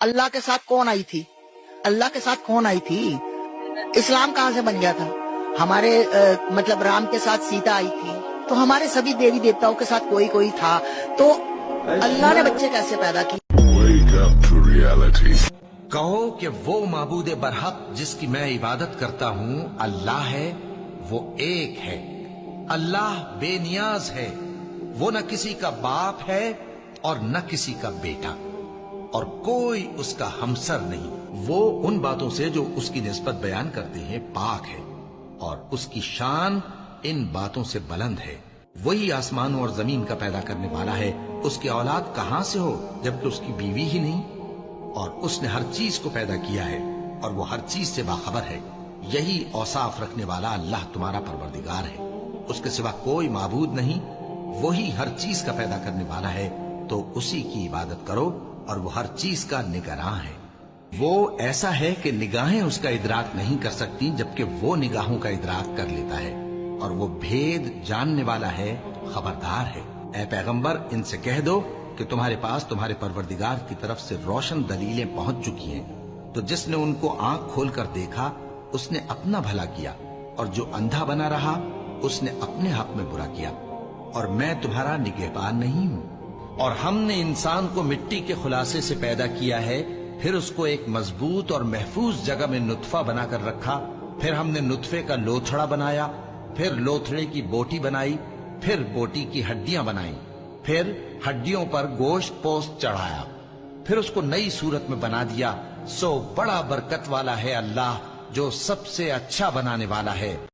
اللہ کے ساتھ کون آئی تھی؟ اللہ کے ساتھ کون آئی تھی؟ اسلام کہاں سے بن گیا تھا؟ ہمارے مطلب رام کے ساتھ سیتا آئی تھی، تو ہمارے سبھی دیوی دیوتاؤں کے ساتھ کوئی تھا، تو اللہ نے بچے کیسے پیدا کیے؟ کہو کہ وہ معبود برحق جس کی میں عبادت کرتا ہوں اللہ ہے، وہ ایک ہے، اللہ بے نیاز ہے، وہ نہ کسی کا باپ ہے اور نہ کسی کا بیٹا، اور کوئی اس کا ہمسر نہیں۔ وہ ان باتوں سے جو اس کی نسبت بیان کرتے ہیں پاک ہے، اور اس کی شان ان باتوں سے بلند ہے۔ وہی آسمانوں اور زمین کا پیدا کرنے والا ہے، اس کی اولاد کہاں سے ہو جبکہ اس کی بیوی ہی نہیں؟ اور اس نے ہر چیز کو پیدا کیا ہے اور وہ ہر چیز سے باخبر ہے۔ یہی اوصاف رکھنے والا اللہ تمہارا پروردگار ہے، اس کے سوا کوئی معبود نہیں۔ وہی ہر چیز کا پیدا کرنے والا ہے، تو اسی کی عبادت کرو، اور وہ ہر چیز کا نگراں ہے۔ وہ ایسا ہے کہ نگاہیں اس کا ادراک نہیں کر سکتی جبکہ وہ نگاہوں کا ادراک کر لیتا ہے، اور وہ بھید جاننے والا ہے، خبردار ہے۔ اے پیغمبر، ان سے کہہ دو کہ تمہارے پاس تمہارے پروردگار کی طرف سے روشن دلیلیں پہنچ چکی ہیں، تو جس نے ان کو آنکھ کھول کر دیکھا اس نے اپنا بھلا کیا، اور جو اندھا بنا رہا اس نے اپنے حق میں برا کیا، اور میں تمہارا نگہبان نہیں ہوں۔ اور ہم نے انسان کو مٹی کے خلاصے سے پیدا کیا ہے، پھر اس کو ایک مضبوط اور محفوظ جگہ میں نطفہ بنا کر رکھا، پھر ہم نے نطفے کا لوتھڑا بنایا، پھر لوتھڑے کی بوٹی بنائی، پھر بوٹی کی ہڈیاں بنائیں، پھر ہڈیوں پر گوشت پوست چڑھایا، پھر اس کو نئی صورت میں بنا دیا۔ سو بڑا برکت والا ہے اللہ، جو سب سے اچھا بنانے والا ہے۔